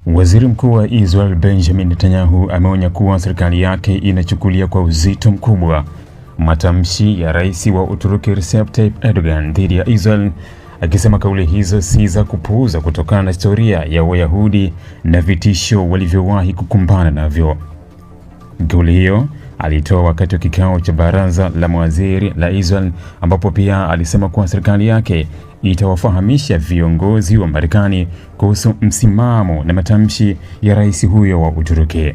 Waziri Mkuu wa Israel Benjamin Netanyahu ameonya kuwa serikali yake inachukulia kwa uzito mkubwa matamshi ya Rais wa Uturuki Recep Tayyip Erdogan dhidi ya Israel, akisema kauli hizo si za kupuuza kutokana na historia ya Wayahudi na vitisho walivyowahi kukumbana navyo. Kauli hiyo alitoa wakati wa kikao cha baraza la mawaziri la Israel, ambapo pia alisema kuwa serikali yake itawafahamisha viongozi wa Marekani kuhusu msimamo na matamshi ya rais huyo wa Uturuki.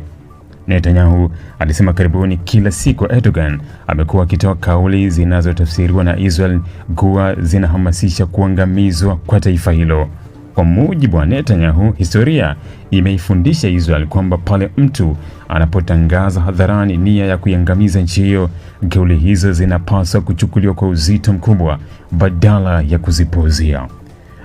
Netanyahu alisema karibuni kila siku Erdogan amekuwa akitoa kauli zinazotafsiriwa na Israel kuwa zinahamasisha kuangamizwa kwa taifa hilo. Kwa mujibu wa Netanyahu, historia imeifundisha Israel kwamba pale mtu anapotangaza hadharani nia ya kuiangamiza nchi hiyo, kauli hizo zinapaswa kuchukuliwa kwa uzito mkubwa badala ya kuzipuuzia.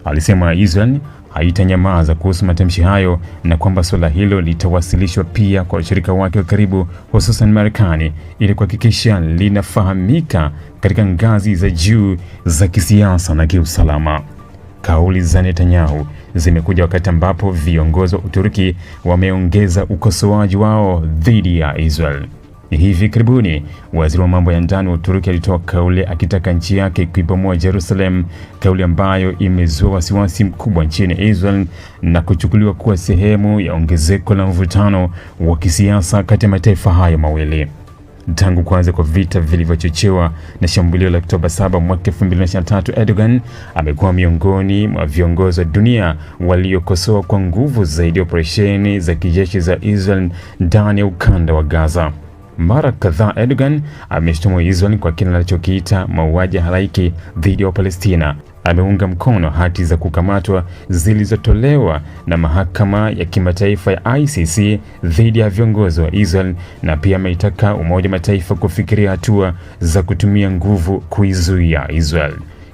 Alisema Israel haitanyamaza kuhusu matamshi hayo na kwamba suala hilo litawasilishwa pia kwa washirika wake wa karibu, hususan Marekani, ili kuhakikisha linafahamika katika ngazi za juu za kisiasa na kiusalama. Kauli za Netanyahu zimekuja wakati ambapo viongozi wa Uturuki wameongeza ukosoaji wao dhidi ya Israel. Hivi karibuni, waziri wa mambo ya ndani wa Uturuki alitoa kauli akitaka nchi yake kuibomoa Jerusalem, kauli ambayo imezua wasiwasi mkubwa nchini Israel na kuchukuliwa kuwa sehemu ya ongezeko la mvutano wa kisiasa kati ya mataifa hayo mawili. Tangu kuanza kwa vita vilivyochochewa na shambulio la Oktoba 7 mwaka 2023, Erdogan amekuwa miongoni mwa viongozi wa dunia waliokosoa kwa nguvu zaidi operesheni za kijeshi za Israel ndani ya ukanda wa Gaza. Mara kadhaa Erdogan ameshtumu Israel kwa kile anachokiita mauaji halaiki dhidi ya Palestina. Ameunga mkono hati za kukamatwa zilizotolewa na mahakama ya kimataifa ya ICC dhidi ya viongozi wa Israel, na pia ameitaka Umoja wa Mataifa kufikiria hatua za kutumia nguvu kuizuia Israel.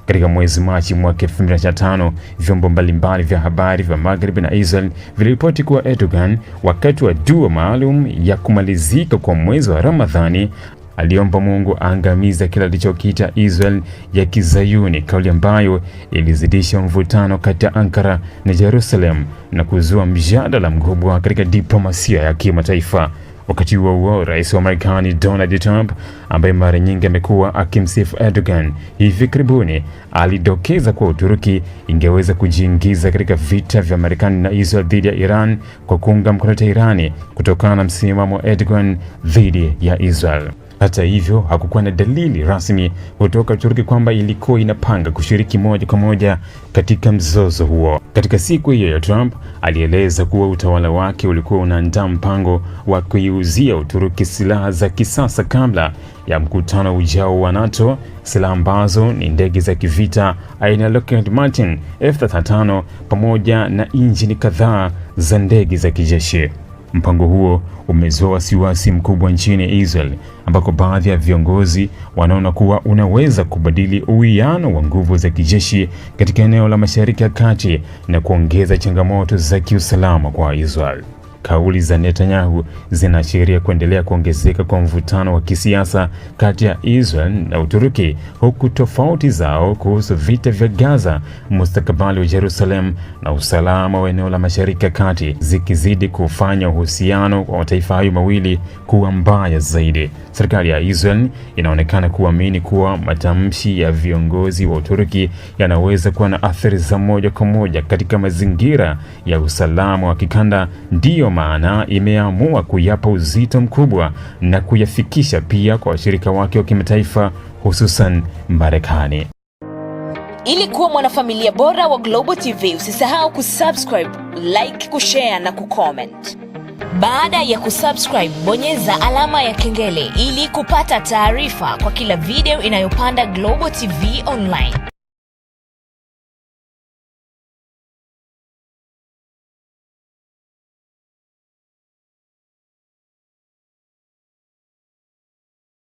Katika mwezi Machi mwaka 2025, vyombo mbalimbali vya habari vya Magharibi na Israel viliripoti kuwa Erdogan, wakati wa dua maalum ya kumalizika kwa mwezi wa Ramadhani, aliomba Mungu aangamiza kila alichokiita Israel ya Kizayuni, kauli ambayo ilizidisha mvutano kati ya Ankara na Jerusalem na kuzua mjadala mkubwa katika diplomasia ya kimataifa. Wakati huo rais wa Marekani Donald Trump, ambaye mara nyingi amekuwa akimsifu Erdogan, hivi karibuni alidokeza kuwa Uturuki ingeweza kujiingiza katika vita vya Marekani na Israel dhidi ya Iran kwa kuunga mkono Teherani kutokana na msimamo wa Erdogan dhidi ya Israel. Hata hivyo, hakukuwa na dalili rasmi kutoka Uturuki kwamba ilikuwa inapanga kushiriki moja kwa moja katika mzozo huo. Katika siku hiyo, Trump alieleza kuwa utawala wake ulikuwa unaandaa mpango wa kuiuzia Uturuki silaha za kisasa kabla ya mkutano ujao wa NATO, silaha ambazo ni ndege za kivita aina ya Lockheed Martin F-35 pamoja na injini kadhaa za ndege za kijeshi. Mpango huo umezua wasiwasi mkubwa nchini Israel, ambako baadhi ya viongozi wanaona kuwa unaweza kubadili uwiano wa nguvu za kijeshi katika eneo la Mashariki ya Kati na kuongeza changamoto za kiusalama kwa Israel. Kauli za Netanyahu zinaashiria kuendelea kuongezeka kwa mvutano wa kisiasa kati ya Israel na Uturuki, huku tofauti zao kuhusu vita vya Gaza, mustakabali wa Jerusalem na usalama wa eneo la Mashariki ya Kati zikizidi kufanya uhusiano wa mataifa hayo mawili kuwa mbaya zaidi. Serikali ya Israel inaonekana kuamini kuwa matamshi ya viongozi wa Uturuki yanaweza kuwa na athari za moja kwa moja katika mazingira ya usalama wa kikanda, ndiyo maana imeamua kuyapa uzito mkubwa na kuyafikisha pia kwa washirika wake wa kimataifa, hususan Marekani. Ili kuwa mwanafamilia bora wa Global TV, usisahau kusubscribe, like, kushare na kucomment. Baada ya kusubscribe, bonyeza alama ya kengele ili kupata taarifa kwa kila video inayopanda Global TV Online.